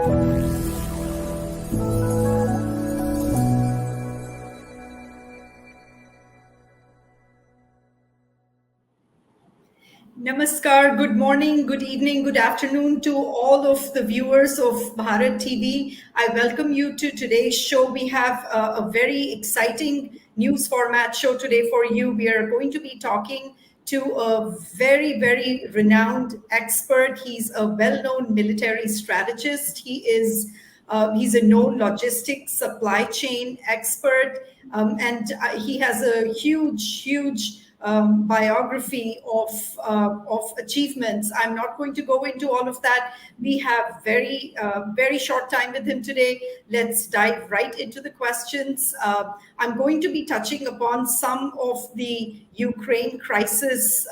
Namaskar, good morning, good evening, good afternoon to all of the viewers of BharatTV. I welcome you to today's show. We have a very exciting news format show today for you. We are going to be talking to a very, very renowned expert. He's a well-known military strategist. He's a known logistics supply chain expert, and he has a huge biography of achievements. I'm not going to go into all of that. We have very short time with him today. Let's dive right into the questions. I'm going to be touching upon some of the Ukraine crisis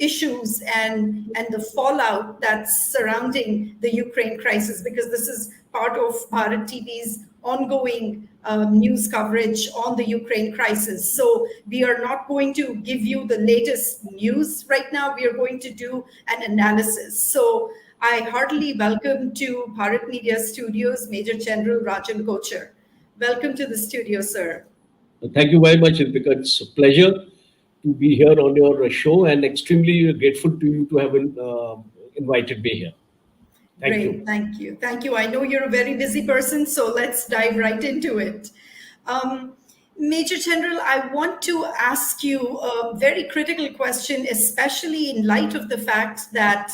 issues and the fallout that's surrounding the Ukraine crisis, because this is part of Bharat TV's ongoing news coverage on the Ukraine crisis. So we are not going to give you the latest news right now. We are going to do an analysis. So I heartily welcome to Bharat Media Studios Major General Rajan Kochhar. Welcome to the studio, sir. Thank you very much, Deepika. It's a pleasure to be here on your show, and extremely grateful to you to have invited me here. Thank you. Thank you. I know you're a very busy person, so let's dive right into it. Major General, I want to ask you a very critical question, especially in light of the fact that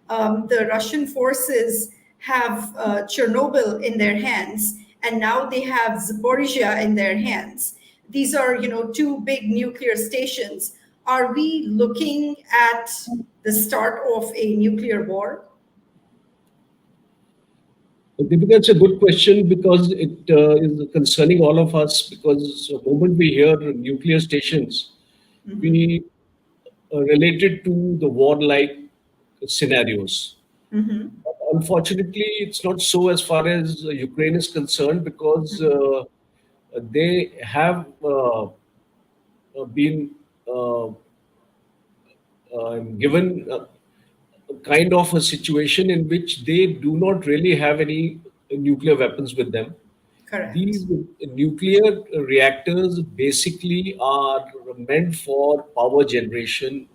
the Russian forces have Chernobyl in their hands, and now they have Zaporizhia in their hands. These are, two big nuclear stations. Are we looking at the start of a nuclear war? Deepika, it's a good question because it is concerning all of us, because the moment we hear nuclear stations, we related to the war-like scenarios. But unfortunately, it's not so as far as Ukraine is concerned, because they have been given kind of a situation in which they do not really have any nuclear weapons with them. Correct. These nuclear reactors basically are meant for power generation,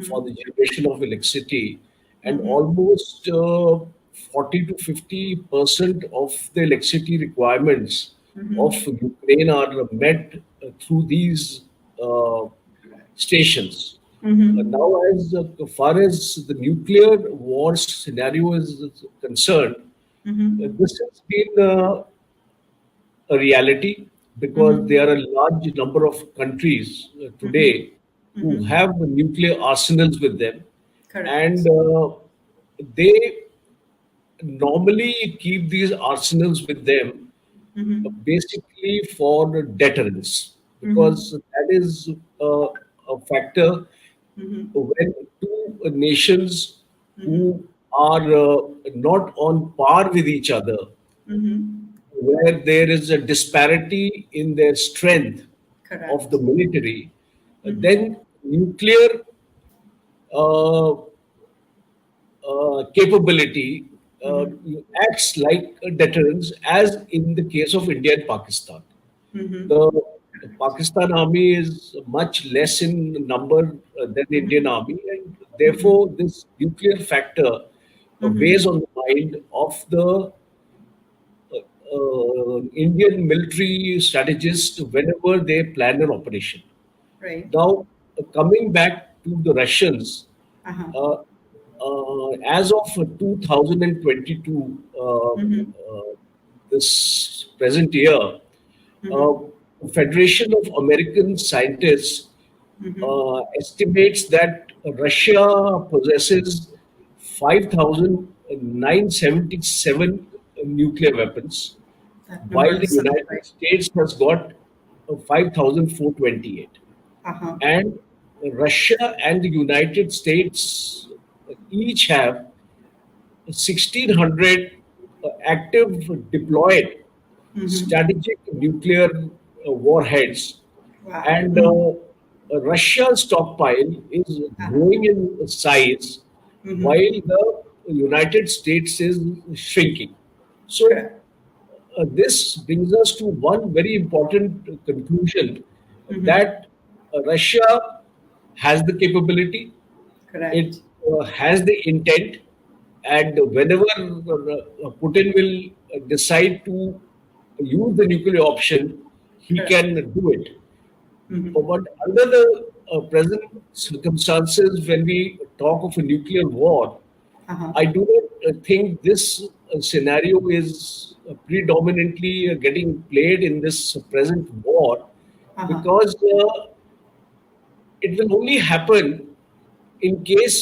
for the generation of electricity, and almost 40 to 50% of the electricity requirements of Ukraine are met through these stations. Now, as far as the nuclear war scenario is concerned, this has been a reality, because there are a large number of countries today who have nuclear arsenals with them. Correct. And they normally keep these arsenals with them basically for deterrence, because that is a factor when two nations who are not on par with each other, where there is a disparity in their strength Correct. of the military, then nuclear capability acts like a deterrence, as in the case of India and Pakistan. The Pakistan army is much less in number than the Indian army, and therefore this nuclear factor weighs on the mind of the Indian military strategists whenever they plan an operation. Right. Now, coming back to the Russians, as of 2022, this present year, Federation of American Scientists estimates that Russia possesses 5,977 nuclear weapons, while the United States has got 5,428. And Russia and the United States each have 1,600 active deployed strategic nuclear warheads. Wow. And Russia's stockpile is growing in size, while the United States is shrinking. So Correct. this brings us to one very important conclusion Mm-hmm. that Russia has the capability, it Correct. has the intent, and whenever Putin will decide to use the nuclear option, he Correct. can do it. Mm-hmm. But under the present circumstances, when we talk of a nuclear war, Uh-huh. I do not think this scenario is predominantly getting played in this present war, Uh-huh. because it will only happen in case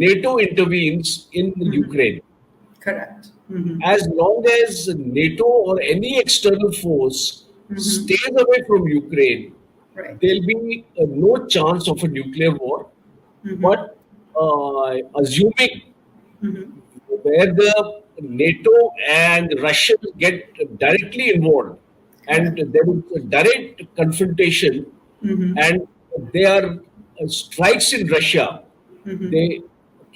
NATO intervenes in Mm-hmm. Ukraine. Correct. Mm-hmm. As long as NATO or any external force Mm-hmm. stays away from Ukraine, Right. there'll be no chance of a nuclear war. Mm-hmm. But assuming Mm-hmm. where the NATO and Russia get directly involved, and Correct. there is a direct confrontation, Mm-hmm. and there are strikes in Russia, Mm-hmm. they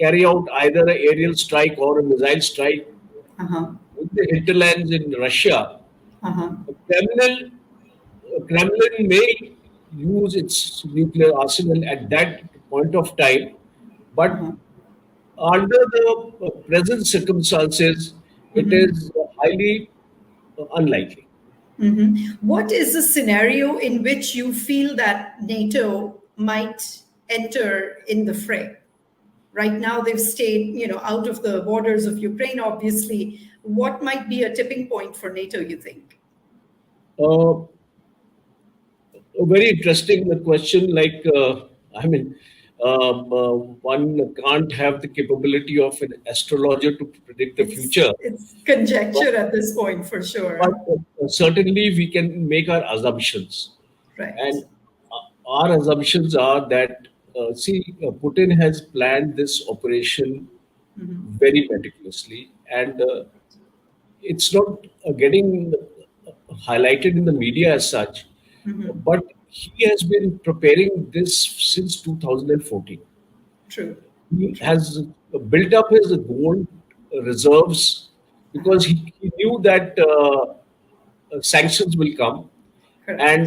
carry out either an aerial strike or a missile strike Uh-huh. in the hinterlands in Russia. Uh-huh. Kremlin may use its nuclear arsenal at that point of time, but Uh-huh. under the present circumstances, it Mm-hmm. is highly unlikely. Mm-hmm. What is the scenario in which you feel that NATO might enter in the fray? Right now, they've stayed, out of the borders of Ukraine, obviously. What might be a tipping point for NATO, you think? Uh, a very interesting question. I mean, one can't have the capability of an astrologer to predict the It's future, it's but, conjecture at this point for but sure. certainly we can make our assumptions. Right. And our assumptions are that, Putin has planned this operation Mm-hmm. very meticulously, and it's not getting highlighted in the media as such, Mm-hmm. but he has been preparing this since 2014. True. He True. has built up his gold reserves because Uh-huh. he knew that sanctions will come, Correct. and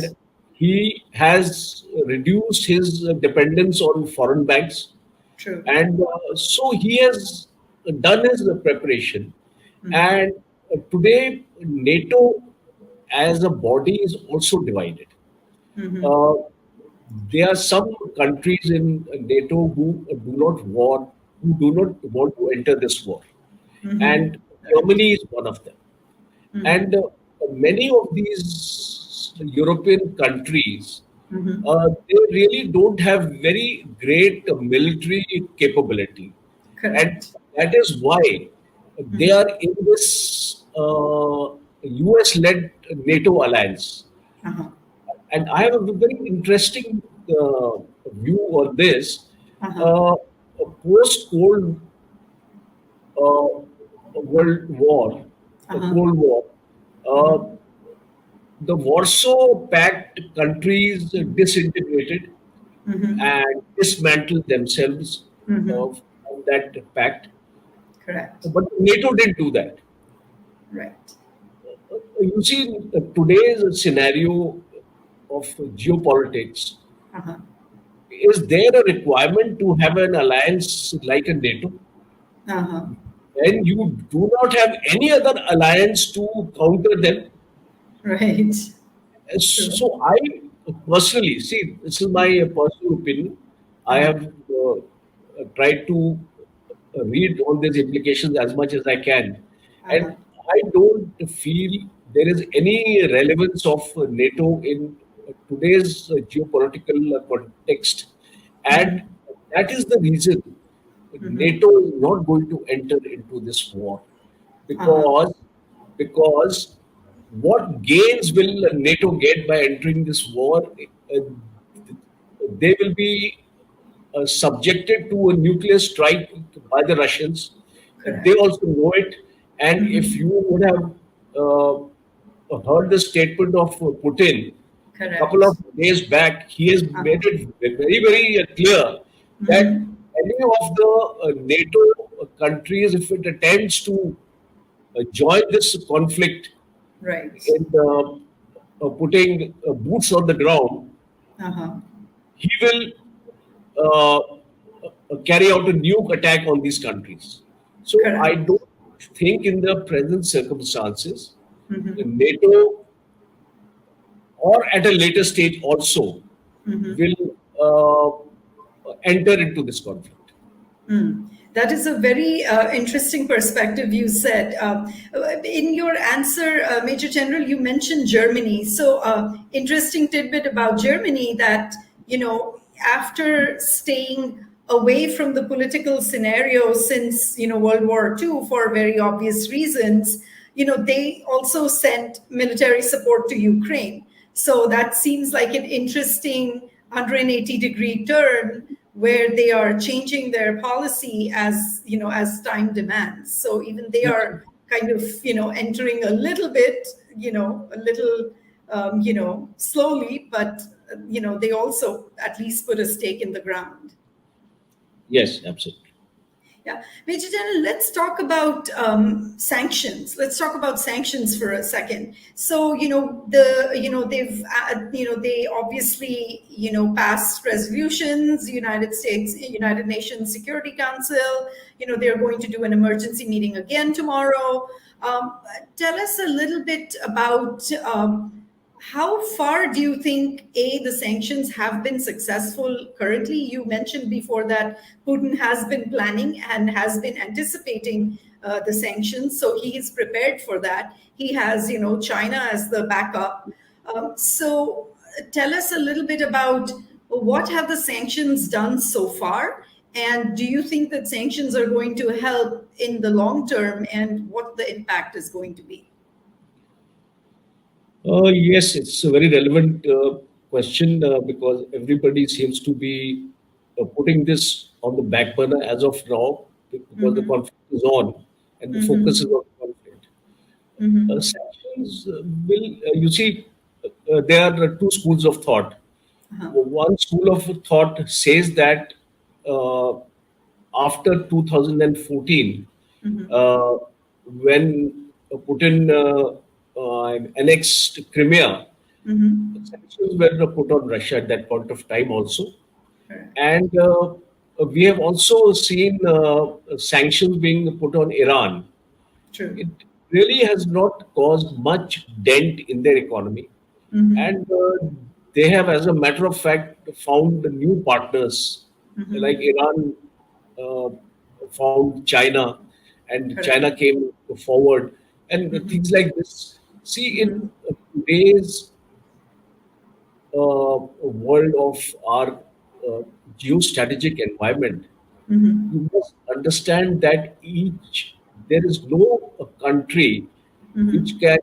he has reduced his dependence on foreign banks, True. and so he has done his preparation. Mm-hmm. And today NATO as a body is also divided. Mm-hmm. uh, there are some countries in NATO who do not want, who do not want to enter this war, Mm-hmm. and Correct. Germany is one of them. Mm-hmm. And many of these European countries, Mm-hmm. they really don't have very great military capability, and Correct. that is why they Mm-hmm. are in this US-led NATO alliance. Uh-huh. And I have a very interesting view on this. Uh-huh. Uh, Post uh, World War, Uh-huh. Cold War, Uh-huh. uh, the Warsaw Pact countries disintegrated Mm-hmm. and dismantled themselves Mm-hmm. from that pact. Correct. But NATO didn't do that. Right. You see, today's scenario of geopolitics, Uh-huh. is there a requirement to have an alliance like a NATO? Uh-huh. And you do not have any other alliance to counter them. Right. True. So I personally see, this is my personal opinion. I Uh-huh. have tried to read all these implications as much as I can, Uh-huh. and I don't feel there is any relevance of NATO in today's geopolitical context, and Mm-hmm. that is the reason Mm-hmm. NATO is not going to enter into this war, Uh-huh. because because what gains will NATO get by entering this war? Uh, they will be subjected to a nuclear strike by the Russians. They Correct. also know it. And if Mm-hmm. you would have heard the statement of Putin a couple of Correct. days back, he has Uh-huh. made it very, very clear that Mm-hmm. any of the NATO countries, if it attempts to join this conflict Right. in putting boots on the ground, Uh-huh. he will carry out a nuke attack on these countries. So I Correct. don't think in the present circumstances, Mm-hmm. NATO or at a later stage also will enter into this conflict. That is a very interesting perspective you said. In your answer, Major General, you mentioned Germany. So, interesting tidbit about Germany that, after staying away from the political scenario since, World War II for very obvious reasons, they also sent military support to Ukraine. So that seems like an interesting 180-degree turn where they are changing their policy as as time demands. So even they are kind of entering a little bit, a little slowly, but they also at least put a stake in the ground. Yes, absolutely. Yeah, Major General, let's talk about sanctions. Let's talk about sanctions for a second. So, they obviously, passed resolutions. United States, United Nations Security Council. They're going to do an emergency meeting again tomorrow. Um, Tell us a little bit about. How far do you think the sanctions have been successful currently? You mentioned before that Putin has been planning and has been anticipating the sanctions, so he is prepared for that. He has China as the backup. Tell us a little bit about what have the sanctions done so far, and do you think that sanctions are going to help in the long term, and what the impact is going to be? Yes, it's a very relevant question because everybody seems to be putting this on the back burner as of now because the conflict is on and the focus is on the conflict. Sanctions you see, there are two schools of thought. Uh-huh. One school of thought says that uh, after 2014, uh, when Putin annexed Crimea, sanctions were put on Russia at that point of time also. Correct. And we have also seen sanctions being put on Iran. True. It really has not caused much dent in their economy. And they have, as a matter of fact, found new partners like Iran uh, found China, and Correct. China came forward, and things like this. See, in today's world of our geostrategic environment, you must understand that there is no country which can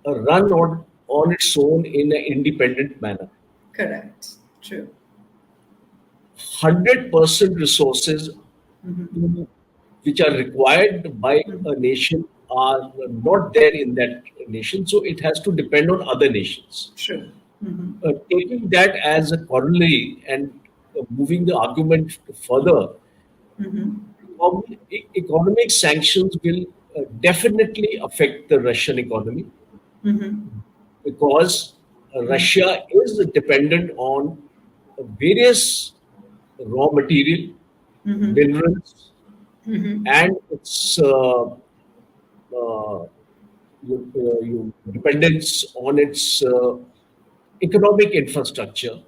run on its own in an independent manner. Correct. True. 100% resources which are required by a nation are not there in that nation, so it has to depend on other nations. True. Taking that as a corollary and moving the argument further, economic sanctions will definitely affect the Russian economy because Russia is dependent on various raw material, minerals, and its dependence on its economic infrastructure,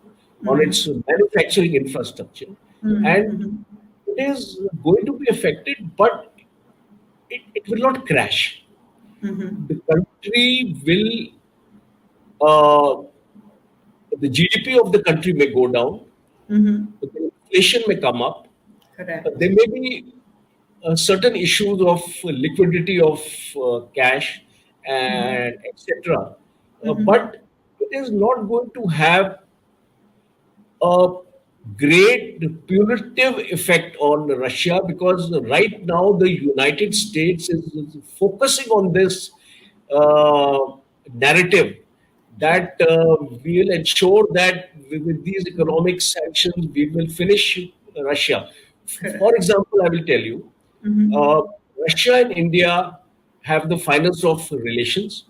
on its manufacturing infrastructure, and it is going to be affected, but it will not crash. The country will, the GDP of the country may go down, the inflation may come up, Correct. there may be certain issues of liquidity of cash and etc. But it is not going to have a great punitive effect on Russia because right now the United States is focusing on this uh, narrative that we will ensure that with these economic sanctions we will finish Russia. For Correct. example, I will tell you, uh, Russia and India have the finance of relations.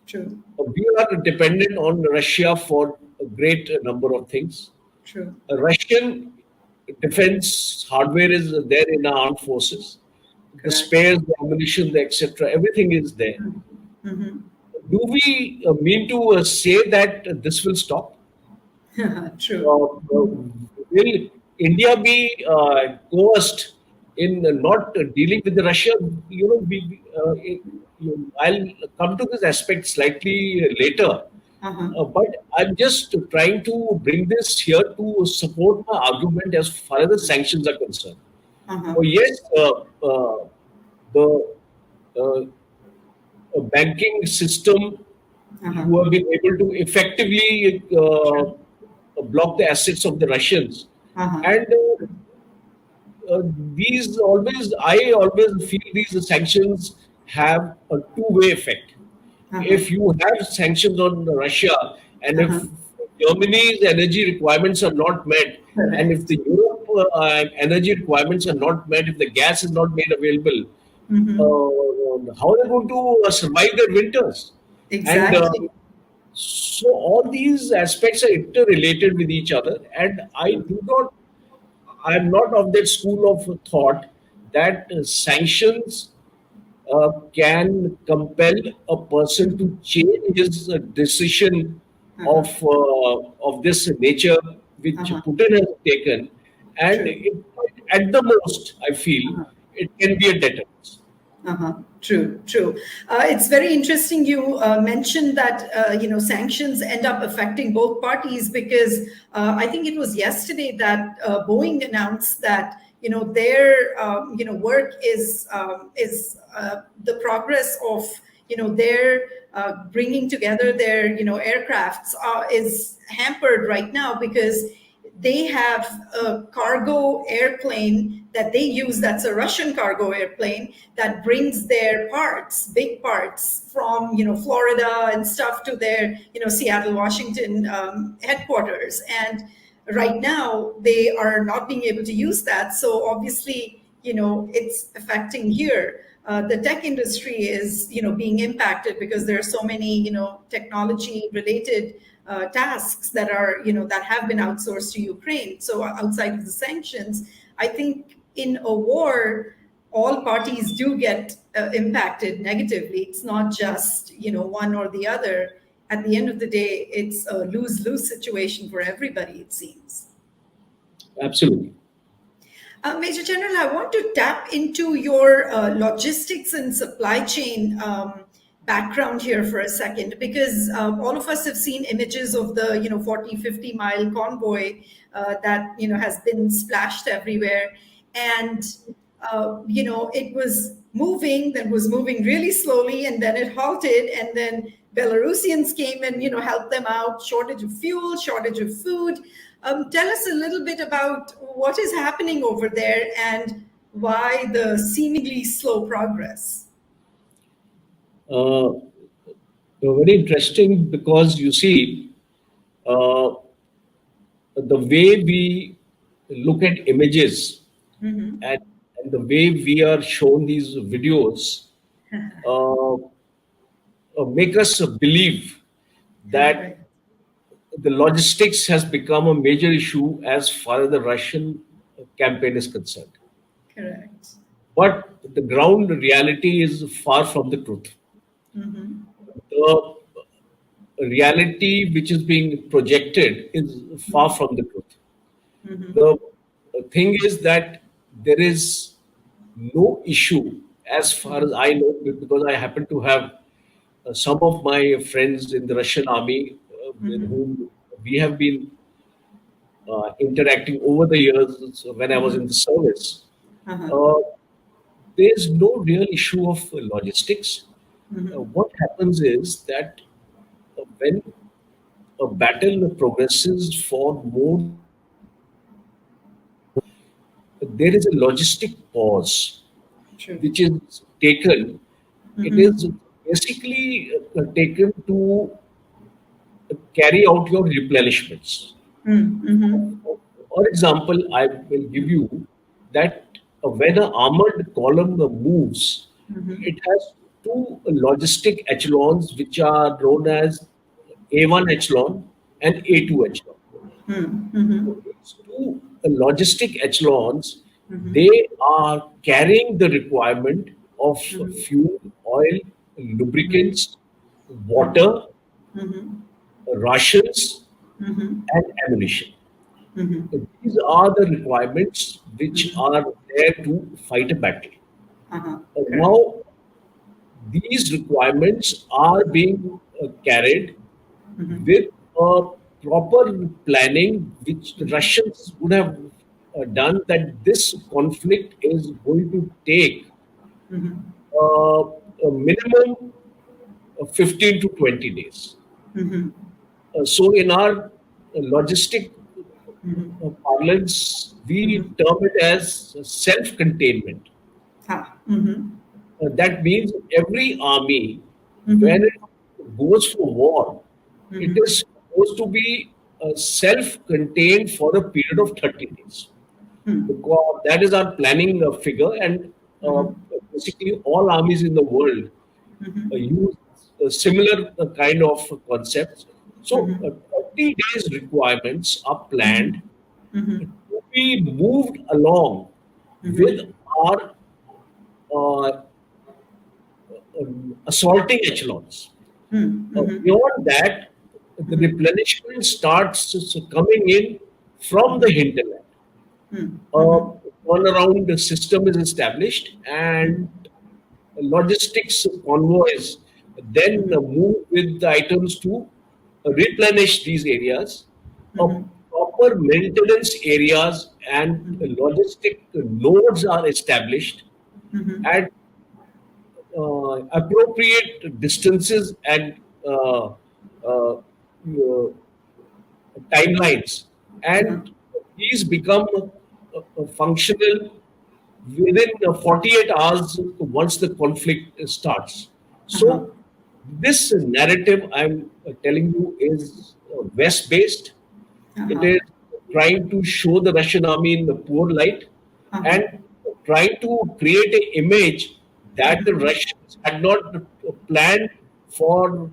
True. We are dependent on Russia for a great number of things. True. Russian defense hardware is there in our armed forces. The Correct. spares, the ammunition, the etc. Everything is there. Mm-hmm. Do we mean to say that this will stop? True. Will India be coerced in not dealing with Russia? I'll come to this aspect slightly later. Uh-huh. But I'm just trying to bring this here to support my argument as far as the sanctions are concerned. Uh-huh. Oh, yes, the banking system, Uh-huh. you have been able to effectively True. block the assets of the Russians. Uh-huh. And these always, I always feel these sanctions have a two-way effect. Uh-huh. If you have sanctions on Russia, and if Uh-huh. Germany's energy requirements are not met, and if Correct. the Europe energy requirements are not met, if the gas is not made available, Mm-hmm. how are they going to survive their winters? And Exactly. so all these aspects are interrelated with each other, and I am not of that school of thought that sanctions can compel a person to change his decision Uh-huh. of this nature which Uh-huh. Putin has taken, and True. at the most, I feel Uh-huh. it can be a deterrent. Uh-huh. True, true. It's very interesting you mentioned that sanctions end up affecting both parties because I think it was yesterday that Boeing announced that their work is the progress of their bringing together their aircrafts is hampered right now because they have a cargo airplane that they use that's a Russian cargo airplane that brings their parts, big parts from Florida and stuff to their Seattle, Washington headquarters. And right now they are not being able to use that. So obviously, it's affecting here. The tech industry is being impacted because there are so many technology related tasks that are that have been outsourced to Ukraine. So outside of the sanctions, I think in a war, all parties do get impacted negatively. It's not just one or the other. At the end of the day, it's a lose-lose situation for everybody. It seems. Absolutely. Major General, I want to tap into your logistics and supply chain background here for a second, because all of us have seen images of the 40, 50-mile convoy that has been splashed everywhere, and it was moving really slowly, and then it halted, and then Belarusians came and helped them out. Shortage of fuel, shortage of food. Tell us a little bit about what is happening over there and why the seemingly slow progress. Uh, Very interesting because you see, uh, the way we look at images, Hmm. and the way we are shown these videos uh, make us believe that Right. the logistics has become a major issue as far as the Russian campaign is concerned. Correct. But the ground reality is far from the truth. Hmm. The reality which is being projected is far from the truth. Hmm. The thing is that there is no issue as far as I know, because I happen to have some of my friends in the Russian army with Hmm. whom we have been interacting over the years when I was in Hmm. the service. Uh-huh. Uh, there's no real issue of logistics. Hmm. What happens is that when a battle progresses for more, there is a logistic pause True. which is taken. It is Hmm. basically taken to carry out your replenishments. Mm-hmm. For example, I will give you that when an armored column moves, Hmm. it has two logistic echelons which are known as A1 echelon and A2 echelon. So these two logistic echelons, they are carrying the requirement of fuel, oil, lubricants, water, rations, and ammunition. These are the requirements which are there to fight a battle. Uh-huh. Correct. Now, these requirements are being carried with a proper planning, which the Russians would have done, that this conflict is going to take a minimum of 15 to 20 days. So, in our logistic parlance, we term it as self containment. Ah. That means every army, when it goes for war, it is supposed to be self-contained for a period of 30 days. Because that is our planning figure, and uh, basically all armies in the world use similar kind of concepts. So, 30 days requirements are planned to be moved along with our uh, assaulting echelons. Beyond that, the replenishment starts coming in from the hinterland. Turnaround system is established, and logistics convoys then move with the items to replenish these areas. Proper maintenance areas and logistic nodes are established at appropriate distances and timelines, and these become functional within 48 hours once the conflict starts. So, this narrative I'm telling you is West based. It is trying to show the Russian army in the poor light and trying to create an image that the Russians had not planned for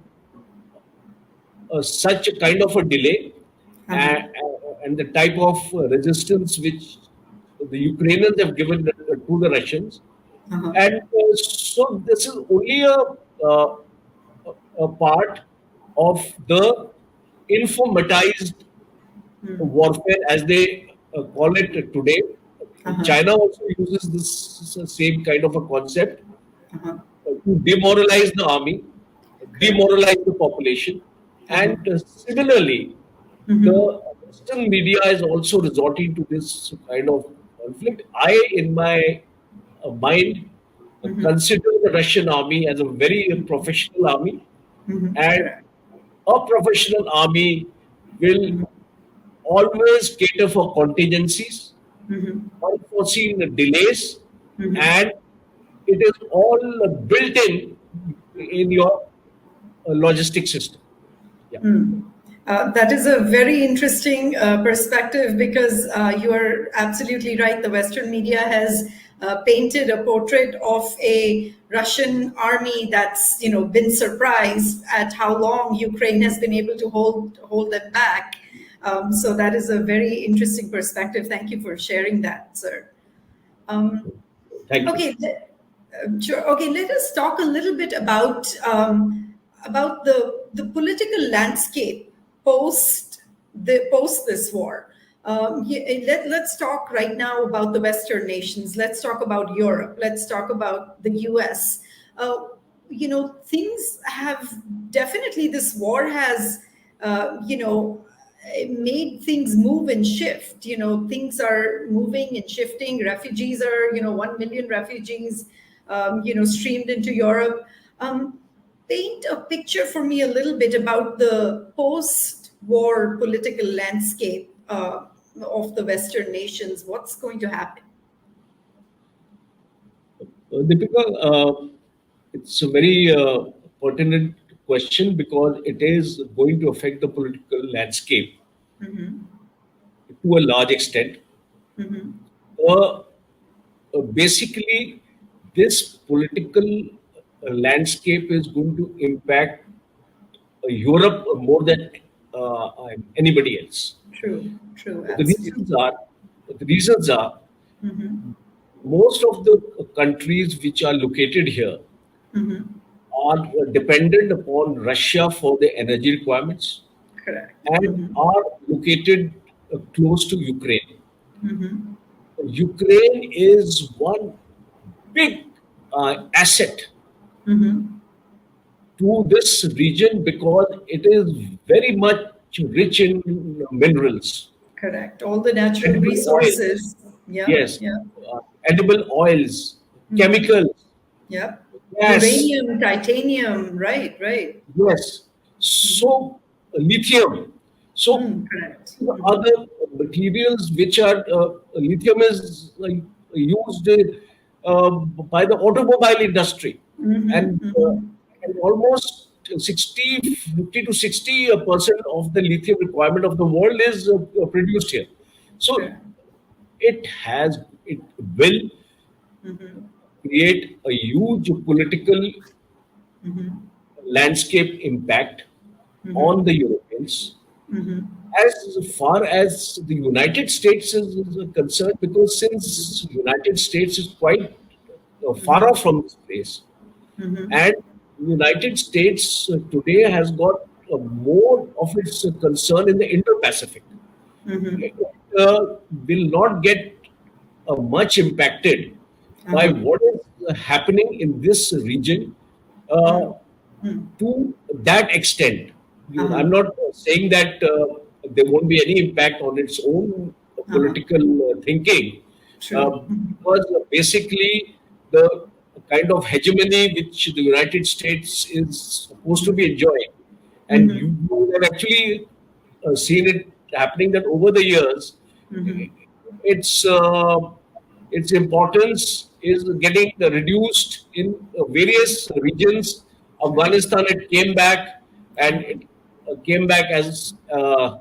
such a kind of a delay, and, and the type of resistance which the Ukrainians have given to the Russians. And so this is only uh, a part of the informatized warfare, as they call it today. China also uses this same kind of a concept to demoralize the army, Correct. demoralize the population. And similarly, the Western media is also resorting to this kind of conflict. I, in my mind, consider the Russian army as a very professional army, and Correct. a professional army will always cater for contingencies, unforeseen delays, and it is all built in your logistic system. Yeah. That is a very interesting perspective because you are absolutely right. The Western media has painted a portrait of a Russian army that's been surprised at how long Ukraine has been able to hold them back. So that is a very interesting perspective. Thank you for sharing that, sir. Thank you. Okay, sure. Okay, let us talk a little bit about the political landscape post this war. Let's talk right now about the Western nations. Let's talk about Europe. Let's talk about the U.S. Things have definitely, this war has made things move and shift. Things are moving and shifting. Refugees are 1 million refugees streamed into Europe. Paint a picture for me a little bit about the post-war political landscape of the Western nations. What's going to happen? Deepika, it's a very pertinent question because it is going to affect the political landscape to a large extent. Uh, Basically, this political landscape is going to impact Europe more than anybody else. True, true, The absolutely. reasons are the reasons are most of the countries which are located here are dependent upon Russia for their energy requirements Correct. and are located close to Ukraine. Ukraine is one big asset to this region because it is very much rich in minerals, Correct. All the natural edible oils, resources. Yeah, yes, yeah. edible oils, chemicals, Yeah. gas, Uranium, titanium, right, right. yes. So lithium. So Correct. the other materials which are lithium is used by the automobile industry, and, uh, and almost 50 to 60% of the lithium requirement of the world is produced here. So Correct. it will create a huge political landscape impact on the Europeans as far as the United States is concerned, because since United States is quite far off from this place, and United States today has got more of its concern in the Indo-Pacific. It will not get much impacted by what is happening in this region uh, to that extent. I'm not saying that there won't be any impact on its own political thinking, True. because basically the kind of hegemony which the United States is supposed to be enjoying, and you have actually seen it happening that over the years, its uh, its importance is getting reduced in various regions. Afghanistan, it came back, and it came back as a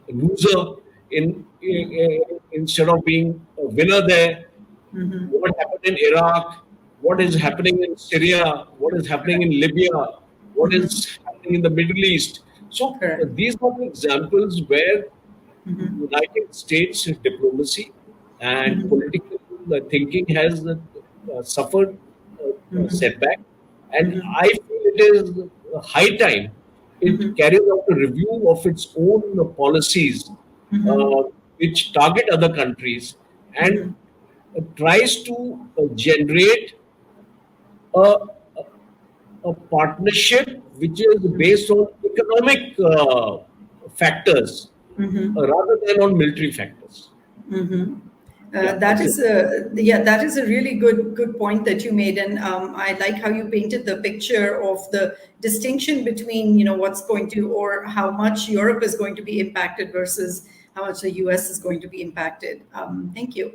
loser instead of being a winner there. What happened in Iraq, what is happening in Syria, what is happening in Libya, what is happening in the Middle East. So Correct. these are the examples where United States diplomacy and political thinking has suffered a setback, and I feel it is high time it carries out a review of its own policies, uh, which target other countries, and tries to generate a, a partnership which is based on economic factors rather than on military factors. Yeah, That that's it. is a yeah, that is a really good point that you made, and I like how you painted the picture of the distinction between what's going to or how much Europe is going to be impacted versus how much the US is going to be impacted. Thank you,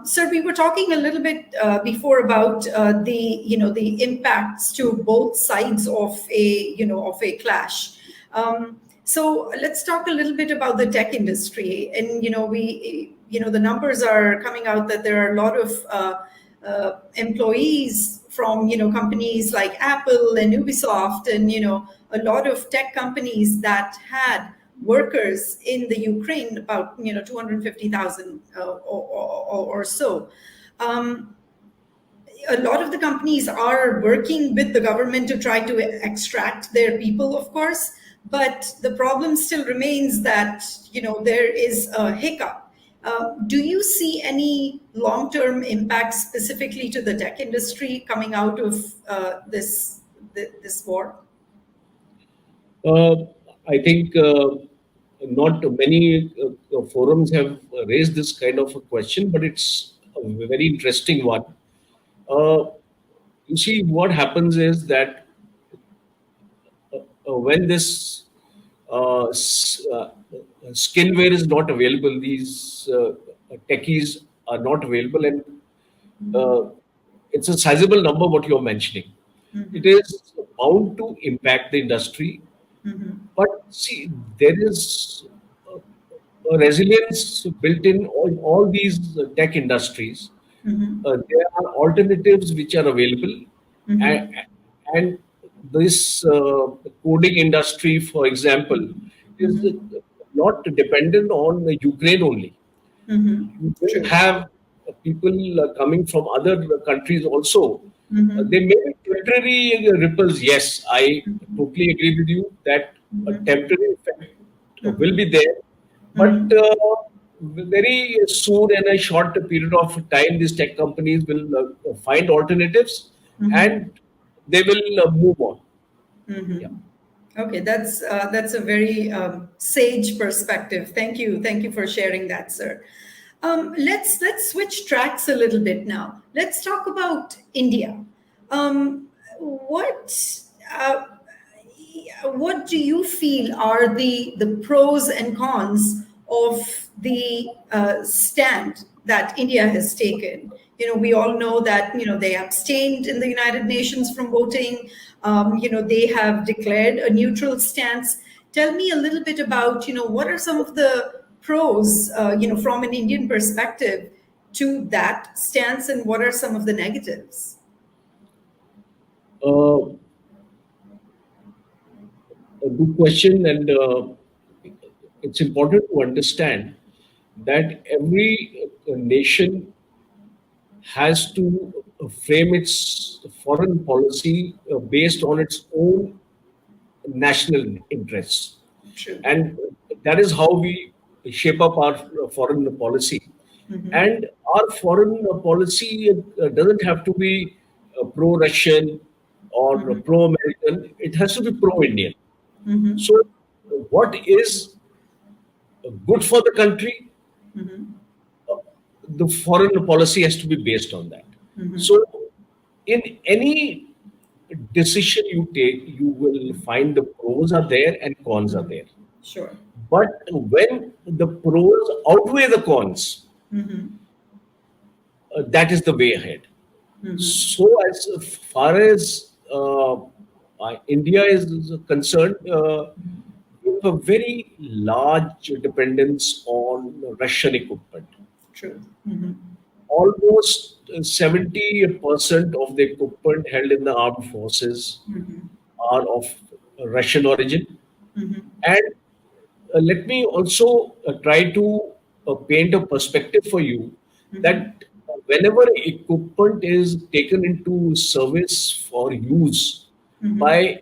sir. We were talking a little bit before about the impacts to both sides of a clash. So let's talk a little bit about the tech industry. And the numbers are coming out that there are a lot of employees from companies like Apple and Ubisoft, and a lot of tech companies that had workers in the Ukraine, about 250,000 or so. Um, a lot of the companies are working with the government to try to extract their people, of course, but the problem still remains that there is a hiccup. Do you see any long-term impact specifically to the tech industry coming out of this war? Uh, I think not many forums have raised this kind of a question, but it's a very interesting one. Uh, you see, what happens is that when this skinware is not available, these techies are not available, and uh, it's a sizable number what you're mentioning. It is bound to impact the industry. But see, there is a resilience built in all these tech industries. There are alternatives which are available, and, and this coding industry, for example, is not dependent on Ukraine only. You will True. have people coming from other countries also. There may be temporary ripples. Yes, I totally agree with you that a temporary effect will be there, but very soon, in a short period of time, these tech companies will find alternatives and they will move on. Yeah. Okay, that's a very sage perspective. Thank you for sharing that, sir. Let's switch tracks a little bit now. Let's talk about India. What what do you feel are the pros and cons of the stand that India has taken? We all know that they abstained in the United Nations from voting. They have declared a neutral stance. Tell me a little bit about what are some of the pros, from an Indian perspective, to that stance, and what are some of the negatives? Uh, a good question, and it's important to understand that every nation has to frame its foreign policy based on its own national interests. True. And that is how we shape up our foreign policy. And our foreign policy doesn't have to be pro Russian or pro American, it has to be pro Indian. So, what is good for the country, the foreign policy has to be based on that. So, in any decision you take, you will find the pros are there and cons are there. Sure. But when the pros outweigh the cons, that is the way ahead. So, as far as India is concerned, we have a very large dependence on Russian equipment. True. Almost 70% of the equipment held in the armed forces are of Russian origin. And let me also try to paint a perspective for you that whenever equipment is taken into service for use by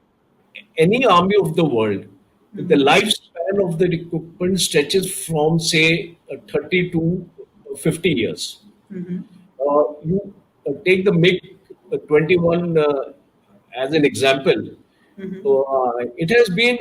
any army of the world, the lifespan of the equipment stretches from, say, 30 to 50 years. You take the MiG 21 as an example. It has been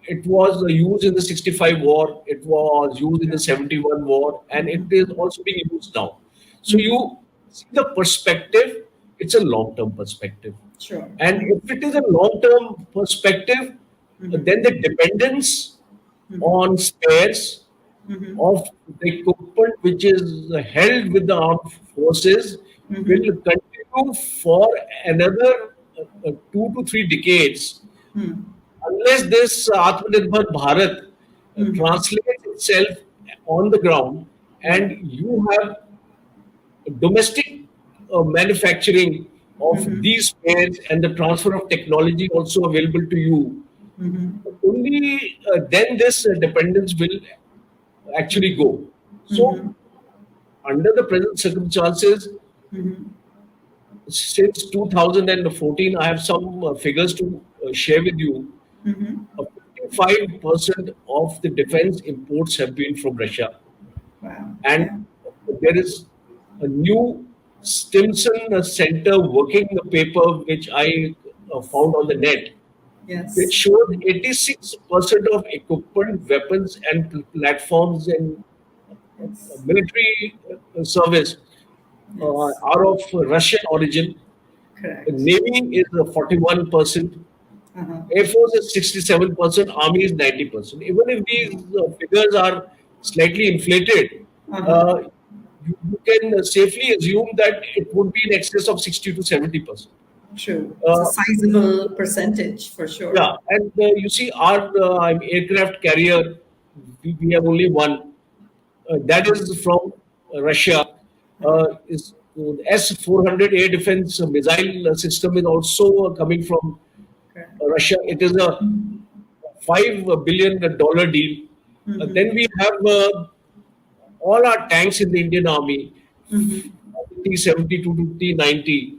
it was used in the 65 war, it was used in the 71 war, and it is also being used now. So you see the perspective, it's a long term perspective. Sure. And if it is a long term perspective, then the dependence on spares of the equipment which is held with the armed forces will continue for another 2 to 3 decades unless this Atmanirbhar Bharat translates itself on the ground and you have domestic manufacturing of these spares and the transfer of technology also available to you, only then this dependence will actually go. So, under the present circumstances, since 2014, I have some figures to share with you. 55% of the defense imports have been from Russia, Wow. and Yeah. there is a new Stimson Center working paper which I found on the net, which Yes. shows 86% of equipment, weapons, and platforms and Yes. military service Yes. are of Russian origin. The Correct. Navy is 41%, Uh-huh. Air Force is 67%, Army is 90%. Even if these figures are slightly inflated, Uh-huh. uh, you can safely assume that it would be in excess of 60 to 70%. True. It's a Uh, sizable percentage for sure. yeah, and you see, our aircraft carrier, we have only one. That is from Russia. Is S-400 air defense missile system is also coming from Correct. Russia. It is a $5 billion deal. Then we have all our tanks in the Indian Army, T-72 to T-90.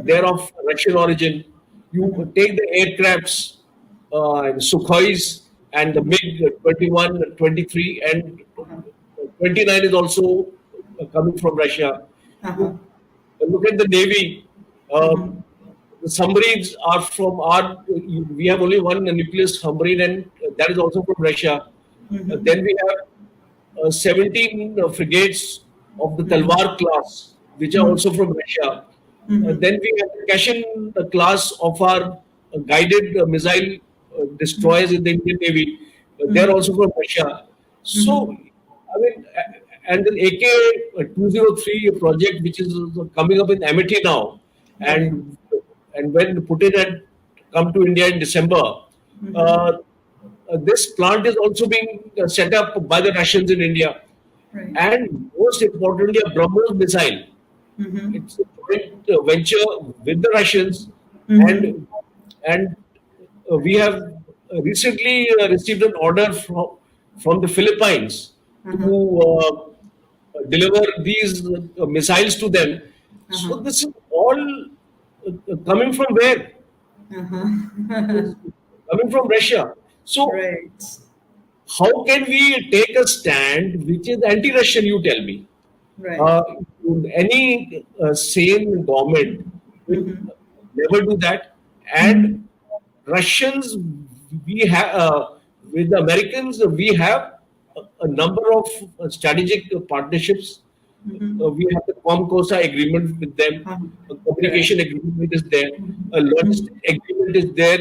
They're of Russian origin. You take the aircrafts, and Sukhois and the MiG-21, 23, and 29 is also coming from Russia. Uh-huh. You look at the Navy. The submarines are from our. We have only one nuclear submarine, and that is also from Russia. Then we have 17 frigates of the Talwar class, which are also from Russia. Then we have the Kashin class of our guided missile destroyers in the Indian Navy. They're also from Russia. So, I mean, and the AK-203 project, which is coming up in Amity now, Right. and when Putin had come to India in December, this plant is also being set up by the Russians in India. Right. And most importantly, a BrahMos missile. It's a joint venture with the Russians, and we have recently received an order from the Philippines to deliver these missiles to them. So this is all coming from where? It's coming from Russia. So Right. how can we take a stand which is anti-Russian? You tell me. Right. Uh, any sane government will never do that. And Russians, we have with the Americans, we have a number of strategic partnerships. We have the COMCOSA agreement with them. A Correct. communication agreement is there. A logistic agreement is there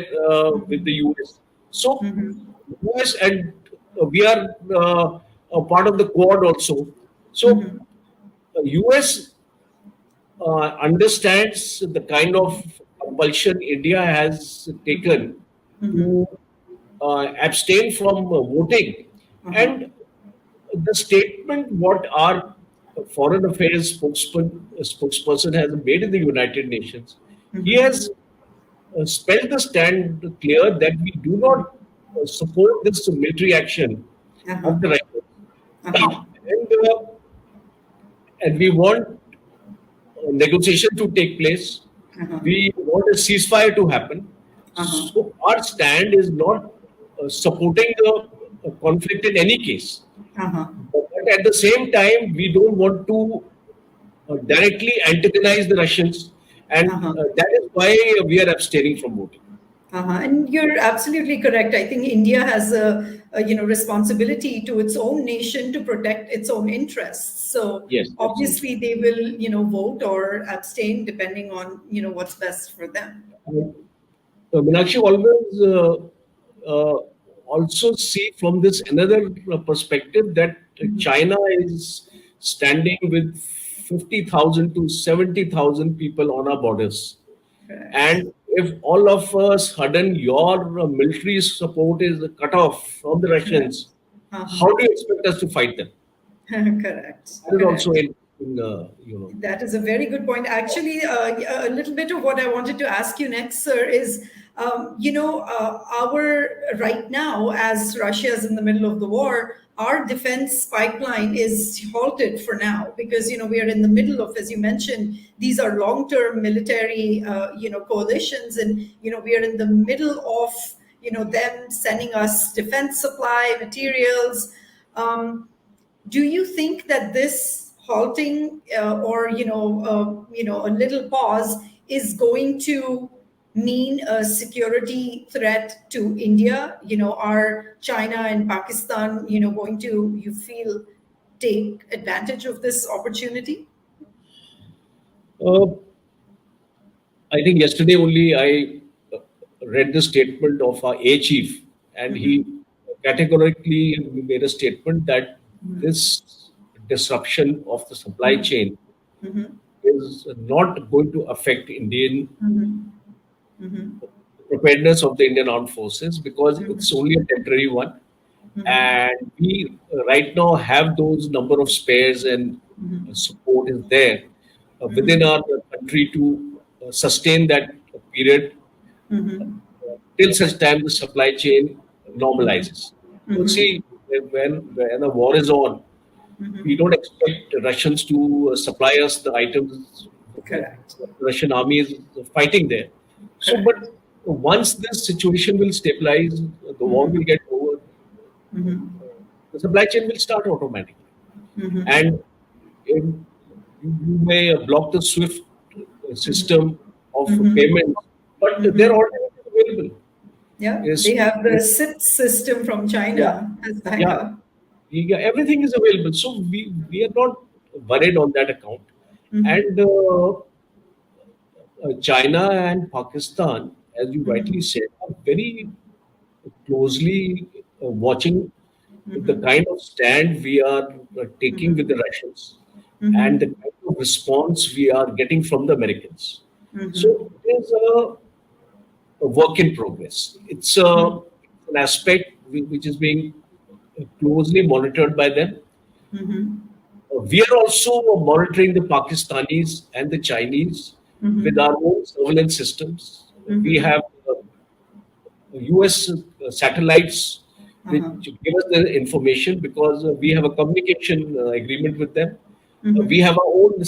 with the US. So, US and we are a part of the Quad also. So, US understands the kind of compulsion India has taken to abstain from voting. And the statement what our foreign affairs spokesperson has made in the United Nations, he has spelled the stand clear that we do not support this military action Uh-huh. of the Russians. Uh-huh. and, uh, and we want negotiation to take place. Uh-huh. We want a ceasefire to happen. Uh-huh. So our stand is not supporting a conflict in any case. Uh-huh. But at the same time, we don't want to directly antagonize the Russians, and Uh-huh. that is why we are abstaining from voting. And you're absolutely correct. I think India has a responsibility to its own nation to protect its own interests. So Yes, absolutely. obviously they will vote or abstain depending on what's best for them. Meenakshi always uh, also see from this another perspective that China is standing with 50,000 to 70,000 people on our borders. Correct. And if all of a sudden your military support is cut off from the Correct. Russians, how do you expect us to fight them? Correct. That is also Correct. in. That is a very good point. Actually, a little bit of what I wanted to ask you next, sir, is our right now, as Russia is in the middle of the war, our defense pipeline is halted for now because we are in the middle of, as you mentioned, these are long-term military coalitions, and we are in the middle of them sending us defense supply materials. Do you think that this halting or a little pause is going to mean a security threat to India? Are China and Pakistan going to, you feel, take advantage of this opportunity? Uh, I think yesterday only I read the statement of our A chief, and he categorically made a statement that this disruption of the supply chain is not going to affect Indian preparedness of the Indian armed forces because it's only a temporary one. and we right now have those number of spares and support is there within our country to sustain that period till such time the supply chain normalizes. You see, when a war is on, we don't expect Russians to supply us the items the Correct. Russian army is fighting there. So, Correct. but once this situation will stabilize, the war will get over, the supply chain will start automatically. And you may block the SWIFT system of payments, but they're already available. Yeah, Yes, they have the yes, SIP system from yeah, China as yeah, backup. yeah, everything is available. So we are not worried on that account. And China and Pakistan, as you rightly said, are very closely watching the kind of stand we are taking with the Russians and the kind of response we are getting from the Americans. So there's a work in progress. It's an aspect which is being closely monitored by them. We are also monitoring the Pakistanis and the Chinese with our own surveillance systems. We have US satellites which give us the information because we have a communication agreement with them. We have our own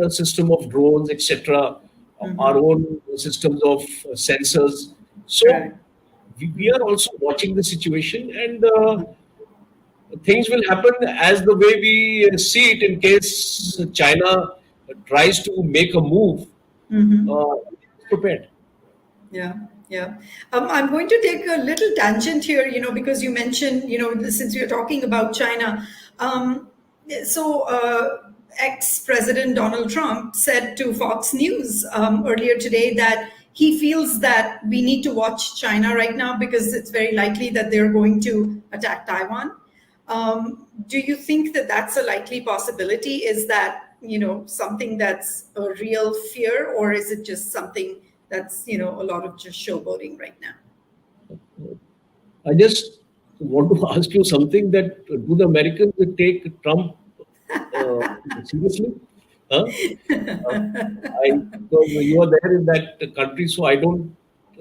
system of drones, etc., our own systems of sensors. So Correct. we are also watching the situation, and things will happen as the way we see it. In case China tries to make a move, it's prepared. Yeah, yeah. I'm going to take a little tangent here, because you mentioned, since we're talking about China. Um, so, ex-President Donald Trump said to Fox News earlier today that he feels that we need to watch China right now because it's very likely that they're going to attack Taiwan. Do you think that that's a likely possibility? Is that, something that's a real fear, or is it just something that's, a lot of just showboating right now? I just want to ask you something that do the Americans take Trump uh, seriously? Huh? Uh, because you are there in that country, so I don't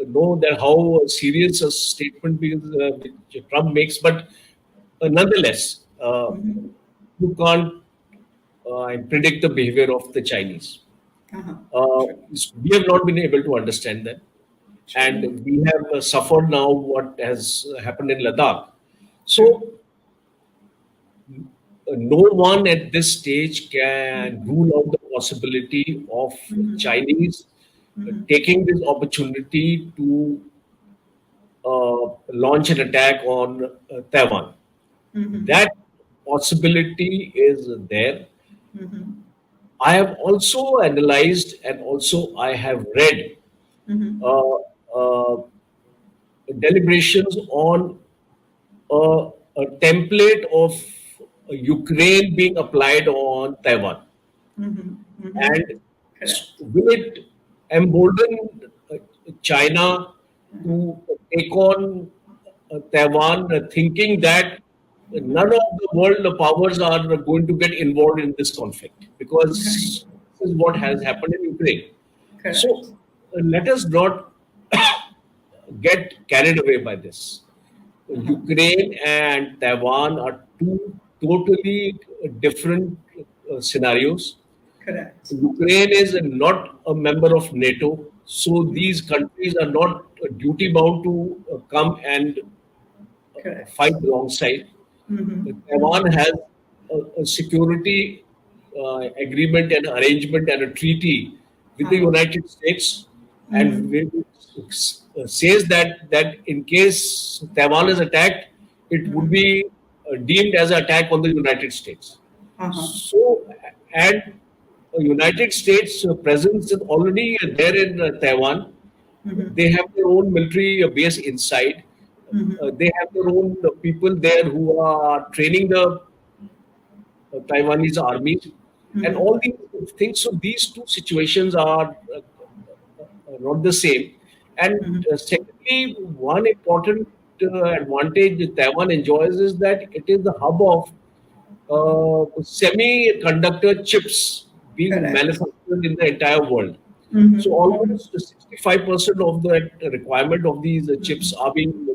know that how serious a statement which Trump makes, but nonetheless, you can't predict the behavior of the Chinese. Uh-huh. Uh, True. we have not been able to understand them, True. and we have suffered now what has happened in Ladakh. True. So no one at this stage can rule out the possibility of Chinese taking this opportunity to launch an attack on Taiwan. That possibility is there. I have also analyzed and also I have read uh, uh, deliberations on a template of Ukraine being applied on Taiwan. And Correct. will it embolden China to take on Taiwan, thinking that none of the world powers are going to get involved in this conflict? Right. Because this is what has happened in Ukraine. So Correct. let us not get carried away by this. Ukraine and Taiwan are two totally different scenarios. Correct. Ukraine is not a member of NATO, so these countries are not duty bound to come and fight Correct. alongside. Taiwan has a security agreement and arrangement and a treaty with the Uh-huh. United States, and says that in case Taiwan is attacked, it would be deemed as an attack on the United States. Uh-huh. So, and United States presence is already there in Taiwan. They have their own military base inside. They have their own people there who are training the Taiwanese armies and all these things. So these two situations are not the same. And secondly, one important advantage that Taiwan enjoys is that it is the hub of semiconductor chips being Correct. manufactured in the entire world. So Mm-hmm. Mm-hmm. almost 65% of the requirement of these chips are being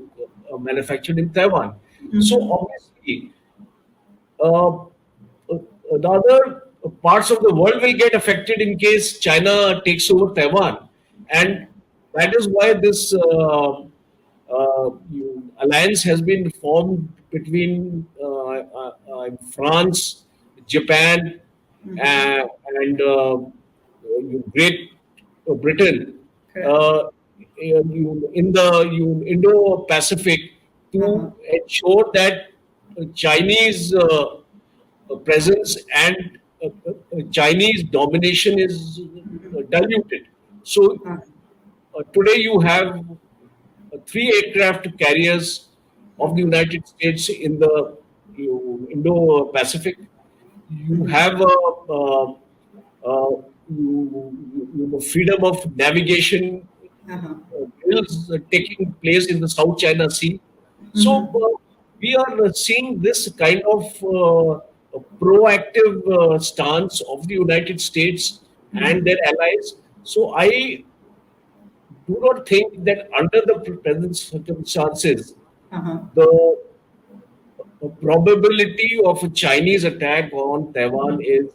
manufactured in Taiwan. So Mm-hmm. obviously, uh, the other parts of the world will get affected in case China takes over Taiwan, and that is why this alliance has been formed between France, Japan, Mm-hmm. and Great Britain Correct. uh, in the Indo-Pacific Uh-huh. to ensure that Chinese presence and Chinese domination is diluted. So Uh-huh. today you have three aircraft carriers of the Mm-hmm. United States in the Indo-Pacific. You Mm-hmm. have uh, freedom of navigation Uh-huh. drills taking place in the South China Sea. So Mm-hmm. we are seeing this kind of proactive stance of the United States and Mm-hmm. their allies. So I do not think that under the present circumstances, Uh-huh. the probability of a Chinese attack on Taiwan is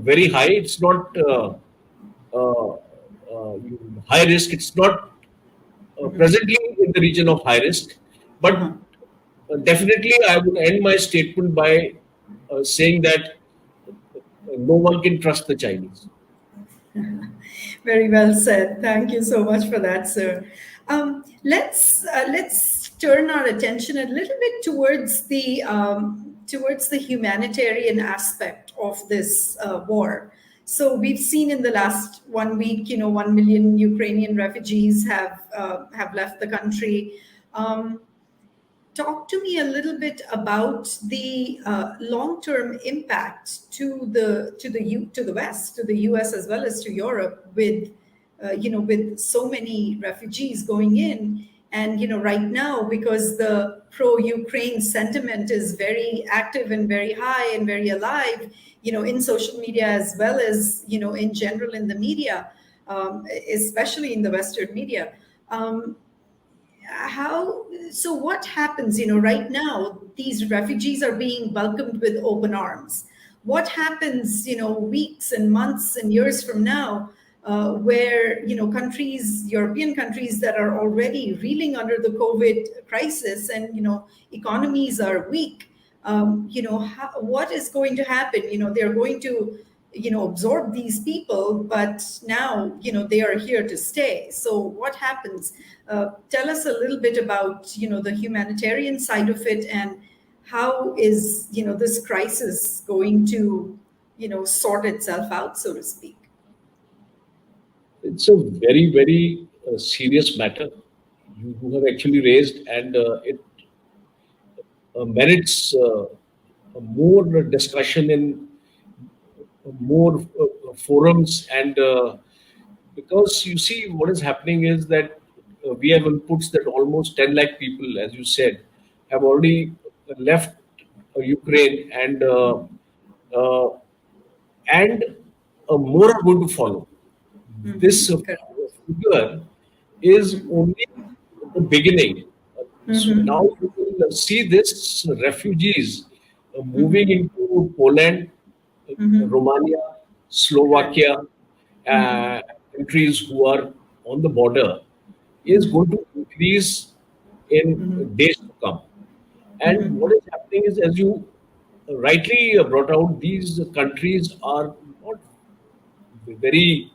very high. It's not uh, high risk. It's not Mm-hmm. presently in the region of high risk. But Uh-huh. definitely, I would end my statement by saying that no one can trust the Chinese. Very well said. Thank you so much for that, sir. Let's turn our attention a little bit towards the humanitarian aspect of this war. So we've seen in the last 1 week, 1 million Ukrainian refugees have left the country. Um, Talk to me a little bit about the long-term impact to the West, to the U.S. as well as to Europe, with with so many refugees going in, and right now, because the pro-Ukraine sentiment is very active and very high and very alive, in social media as well as in general in the media, especially in the Western media. Um, how so what happens right now these refugees are being welcomed with open arms. What happens weeks and months and years from now, where countries, European countries that are already reeling under the COVID crisis, and economies are weak. What is going to happen? They're going to absorb these people, but now they are here to stay. So what happens? Tell us a little bit about the humanitarian side of it, and how is this crisis going to sort itself out, so to speak. It's a very, very serious matter you have actually raised, and it merits more discussion in more forums. And because you see, what is happening is that we have inputs that almost 10 lakh people, as you said, have already left Ukraine, uh, and more are going to follow. This Correct. figure is only the beginning. So now Mm-hmm. you will see this refugees moving Mm-hmm. into Poland, Mm-hmm. Romania, Correct. Slovakia, Mm-hmm. uh, countries who are on the border, is going to increase in Mm-hmm. days to come. And Mm-hmm. what is happening is, as you rightly brought out, these countries are not very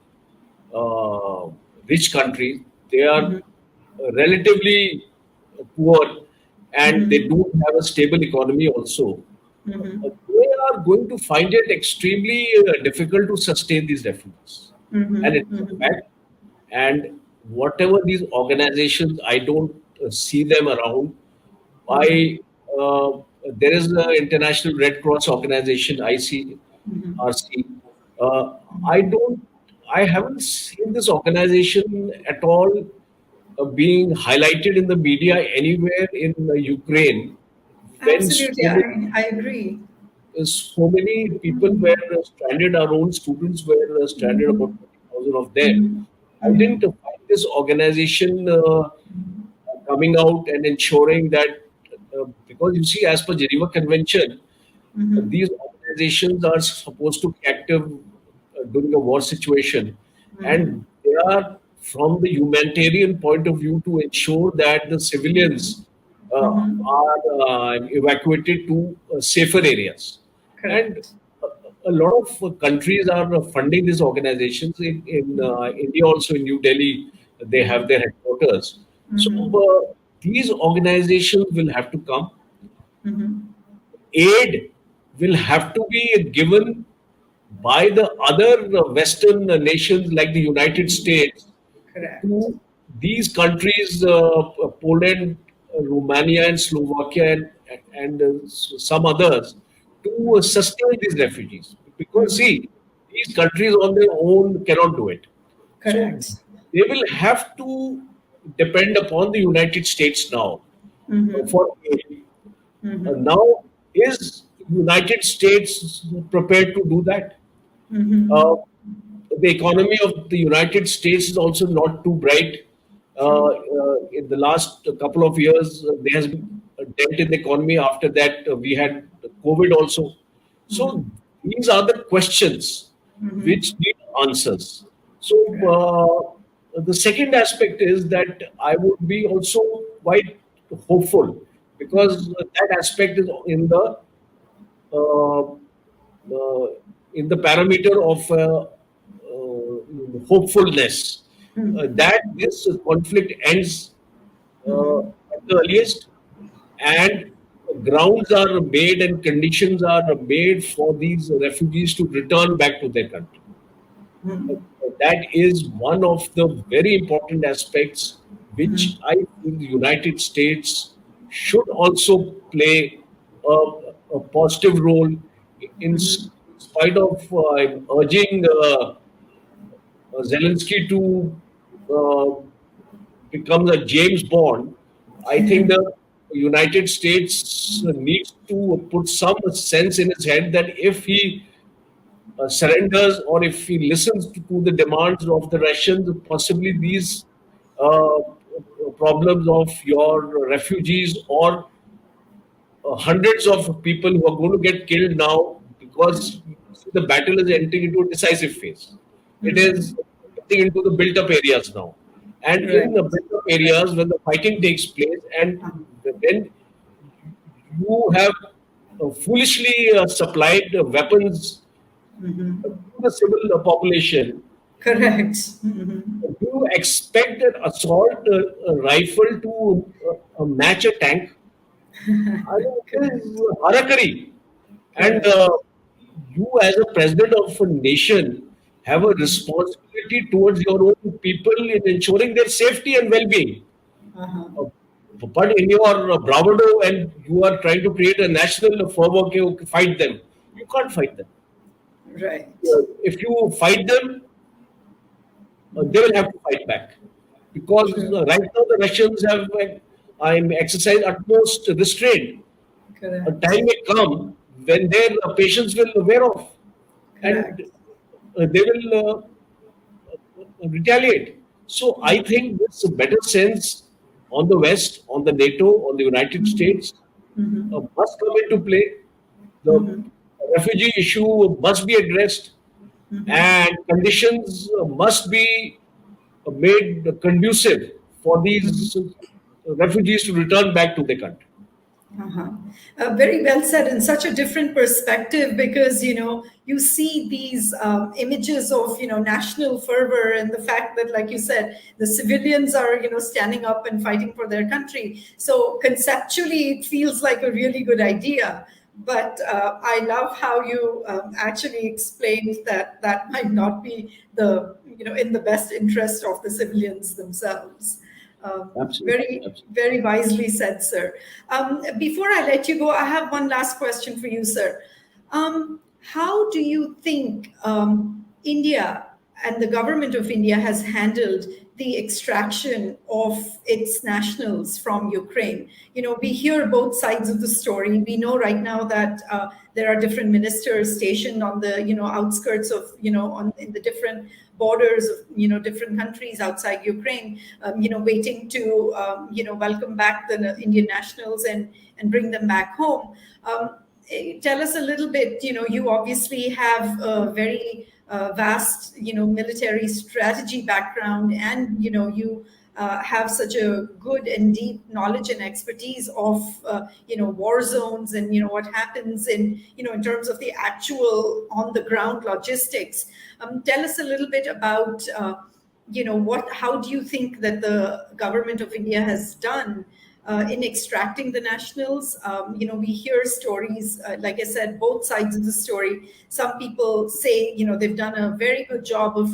uh, rich countries. They are Mm-hmm. relatively poor, and they Mm-hmm. don't have a stable economy also. They are going to find it extremely difficult to sustain these refugees. And Mm-hmm. it's a Mm-hmm. fact. And whatever these organizations, I don't see them around. I There is the International Red Cross organization, ICRC. I don't, I haven't seen this organization at all being highlighted in the media anywhere in Ukraine when Absolutely, I agree. so many people were stranded. Our own students were stranded, about 20,000 of them. I didn't find this organization coming out and ensuring that, because you see, as per Geneva Convention, these organizations are supposed to be active during a war situation, and they are from the humanitarian point of view to ensure that the civilians are evacuated to safer areas. And Correct. a lot of countries are funding these organizations. In India, also in New Delhi, they have their headquarters. So these organizations will have to come. Aid will have to be given by the other Western nations like the United States Correct. to these countries, Poland, Romania, and Slovakia, and some others, to sustain these refugees. Because, see, these countries on their own cannot do it. So Correct. they will have to depend upon the United States now for aid. Now, is United States prepared to do that? Uh, the economy of the United States is also not too bright. True. In the last couple of years, there has been a dent in the economy. After that, we had COVID also. So these are the questions which need answers. So Right. the second aspect is that I would be also quite hopeful, because that aspect is uh, uh, in the parameter of hopefulness, that this conflict ends at the earliest, and grounds are made and conditions are made for these refugees to return back to their country. That is one of the very important aspects which I feel the United States should also play a positive role in spite of urging Zelensky to uh, become a James Bond. I think the United States needs to put some sense in his head that if he surrenders, or if he listens to the demands of the Russians, possibly these uh, problems of your refugees, or hundreds of people who are going to get killed now, because the battle is entering into a decisive phase. It is getting into the built up areas now. And in Right. the built up areas, when the fighting takes place, and when you have foolishly supplied weapons to the civil population, Correct. do you expect an assault rifle to match a tank? I mean, it Correct. is harakiri. And Correct. you, as a president of a nation, have a responsibility towards your own people in ensuring their safety and well-being. Uh-huh. Uh, but in your bravado, and you are trying to create a national fervor, okay, okay, fight them. You can't fight them. Right. If you fight them, they will have to fight back, because True. right now the Russians have exercised utmost restraint. A Correct. time may come when their patience will wear off, and Correct. they will retaliate. So I think this better sense on the West, on the NATO, on the United States must come into play. The refugee issue must be addressed, and conditions must be made conducive for these refugees to return back to their country. Uh-huh. Very well said, in such a different perspective, because you see these images of national fervor, and the fact that, like you said, the civilians are standing up and fighting for their country. So conceptually, it feels like a really good idea. But I love how you actually explained that that might not be the in the best interest of the civilians themselves. Absolutely, Very, absolutely. very wisely said, sir. Before I let you go, I have one last question for you, sir. How do you think India and the government of India has handled the extraction of its nationals from Ukraine. We hear both sides of the story. We know right now that there are different ministers stationed on the outskirts of in the different borders of different countries outside Ukraine, waiting to welcome back the Indian nationals and bring them back home. Tell us a little bit. You obviously have a very vast military strategy background, and you have such a good and deep knowledge and expertise of war zones and what happens in terms of the actual on the ground logistics. Tell us a little bit about how do you think that the government of India has done in extracting the nationals? We hear stories, like I said, both sides of the story. Some people say, they've done a very good job of,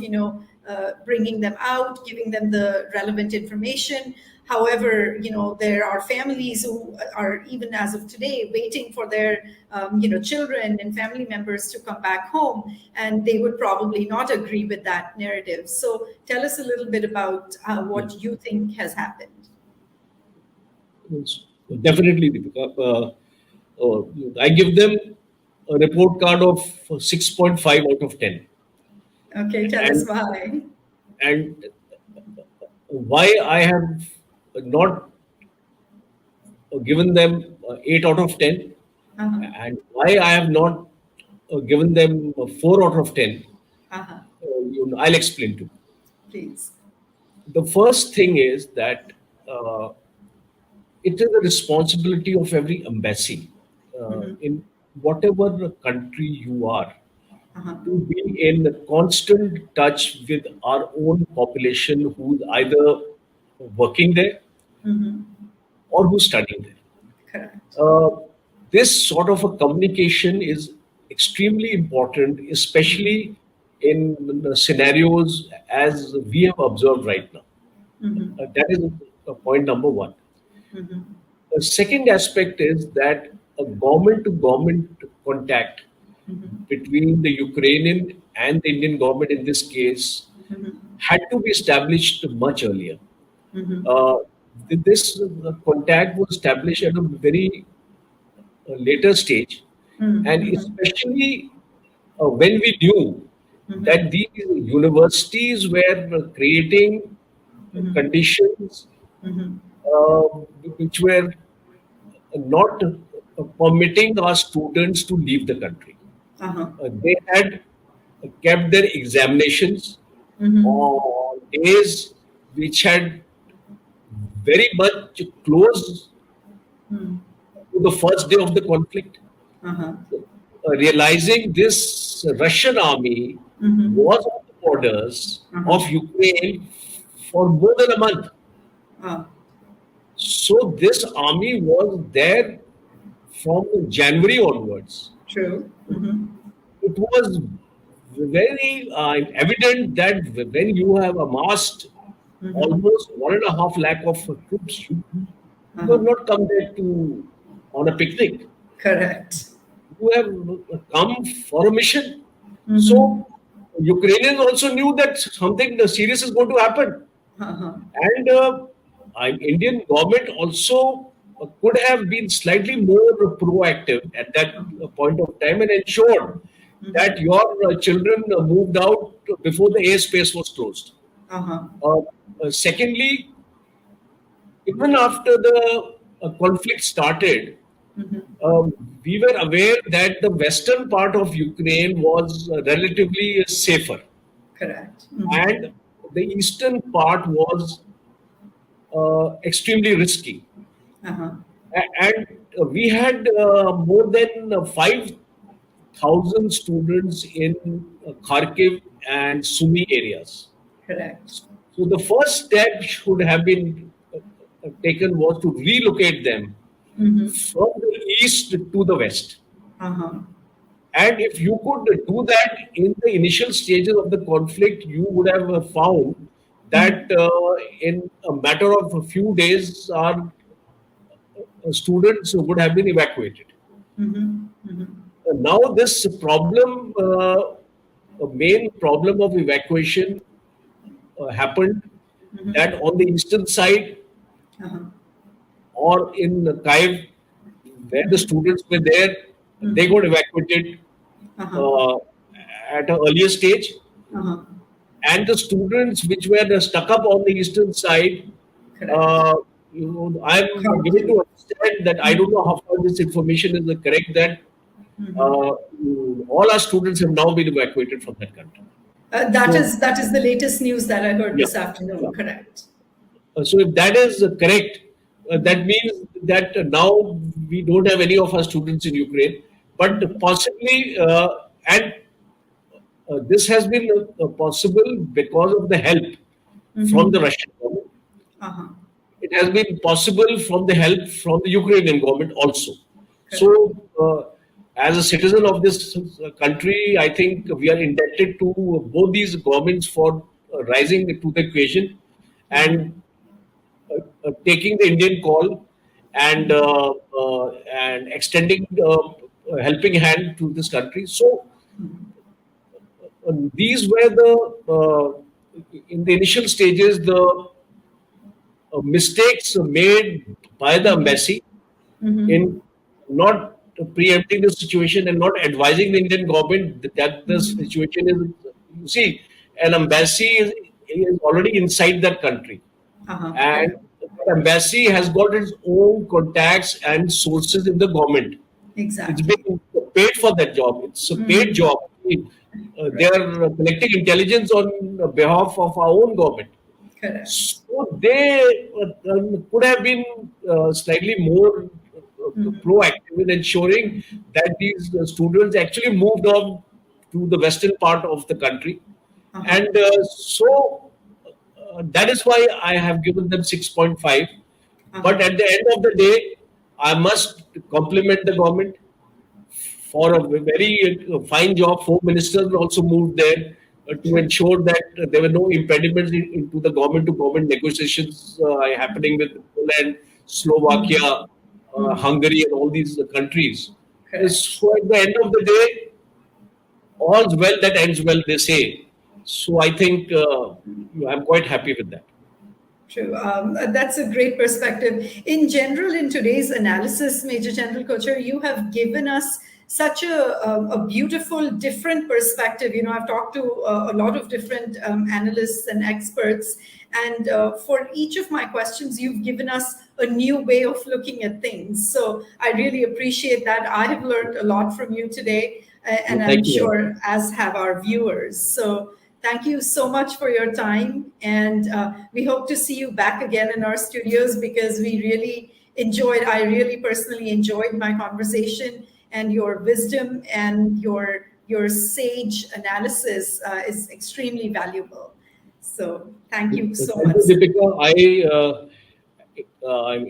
bringing them out, giving them the relevant information. However, there are families who are, even as of today, waiting for their, children and family members to come back home, and they would probably not agree with that narrative. So tell us a little bit about what you think has happened. Yes, definitely, Deepika. I give them a report card of 6.5 out of 10. Okay, tell us And why. and why I have not given them 8 out of 10, Uh-huh. and why I have not given them 4 out of 10, Uh-huh. I'll explain to you. Please. The first thing is that uh, it is the responsibility of every embassy Mm-hmm. in whatever country you are Uh-huh. to be in constant touch with our own population who's either working there Mm-hmm. or who's studying there. Correct. Uh, this sort of a communication is extremely important, Mm-hmm. especially in the scenarios as we have observed right now. Mm-hmm. That is point number one. Mm-hmm. The second aspect is that a government to government contact Mm-hmm. between the Ukrainian and the Indian government in this case Mm-hmm. had to be established much earlier. Mm-hmm. Uh, this contact was established at a very later stage, and Mm-hmm. especially when we knew Mm-hmm. that these universities were creating Mm-hmm. conditions Mm-hmm. uh, which were not permitting our students to leave the country. Uh-huh. They had kept their examinations Mm-hmm. on days which had very much close Mm-hmm. to the first day of the conflict. Uh-huh. Realizing this Russian army Mm-hmm. was on the borders Uh-huh. of Ukraine for more than a month. Ah. So this army was there from January onwards. True. Mm-hmm. It was very evident that when you have amassed Mm-hmm. almost 1.5 lakh of troops, you have Uh-huh. not come there to on a picnic. Correct. You have come for a mission. Mm-hmm. So Ukrainians also knew that something serious is going to happen, Uh-huh. and Indian government also could have been slightly more proactive at that point of time and ensured Mm-hmm. that your children moved out before the airspace was closed. Uh-huh. Uh, Secondly, even after the conflict started, Mm-hmm. um, we were aware that the western part of Ukraine was relatively safer, Correct. Mm-hmm. and the eastern part was extremely risky. Uh-huh. And we had more than 5,000 students in Kharkiv and Sumy areas. Correct. So the first step should have been taken was to relocate them Mm-hmm. from the east to the west. Uh-huh. And if you could do that in the initial stages of the conflict, you would have found Mm-hmm. that in a matter of a few days, our students would have been evacuated. Mm-hmm. Mm-hmm. Now, this problem, a main problem of evacuation happened that on the eastern side Uh-huh. or in Kiev, where the students were there, they got evacuated Uh-huh. uh, at an earlier stage. Uh-huh. And the students which were stuck up on the eastern side, Correct. uh, I'm given to Kharkiv. understand that I don't know how far this information is correct, that uh, all our students have now been evacuated from that country. That So, is that is the latest news that I heard yeah, this yeah. afternoon. Correct. So if that is correct, that means that now we don't have any of our students in Ukraine, but possibly, and this has been possible because of the help from the Russian government. Uh-huh. It has been possible from the help from the Ukrainian government also. So, Correct. as a citizen of this country, I think we are indebted to both these governments for rising to the occasion and taking the Indian call and extending helping hand to this country. So these were the in the initial stages the mistakes made by the embassy in not preempting the situation and not advising the Indian government that the situation is. You see, an embassy is already inside that country, Uh-huh. and Correct. the embassy has got its own contacts and sources in the government. It's Exactly. being paid for that job. It's a paid job. They Right. are collecting intelligence on behalf of our own government. Correct. So they could have been slightly more proactive in ensuring that these students actually moved on to the western part of the country. Uh-huh. And that is why I have given them 6.5. Uh-huh. But at the end of the day, I must compliment the government for a very fine job. Four ministers also moved there to True. ensure that there were no impediments into the government to government negotiations happening with Poland, Slovakia, Hungary, and all these countries. Correct. So at the end of the day, all's well that ends well, they say. So I think I'm quite happy with that. True. That's a great perspective. In general, in today's analysis, Major General Kochhar, you have given us such a beautiful, different perspective. You know, I've talked to a lot of different analysts and experts, and for each of my questions, you've given us a new way of looking at things. So I really appreciate that. I have learned a lot from you today, and I'm Thank you very sure as have our viewers. So thank you so much for your time. And we hope to see you back again in our studios because I really personally enjoyed my conversation, and your wisdom and your sage analysis is extremely valuable. So thank you much. so Thank much, you, sir. Deepika.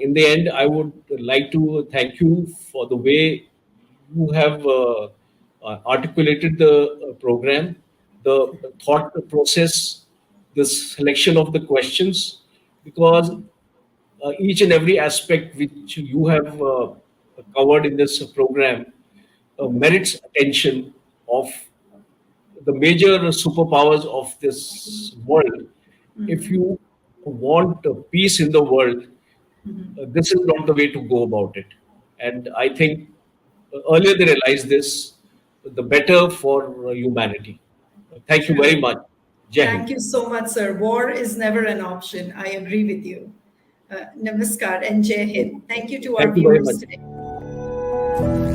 In the end, I would like to thank you for the way you have articulated the program, the thought process, the selection of the questions, because each and every aspect which you have covered in this program merits attention of the major superpowers of this world. If you want peace in the world, this is not the way to go about it. And I think earlier they realize this, the better for humanity. Thank you very True. much. Jai Thank Hind. you so much, sir. War is never an option. I agree with you. Namaskar and Jai Hind. Thank you to our Thank you very viewers much. today.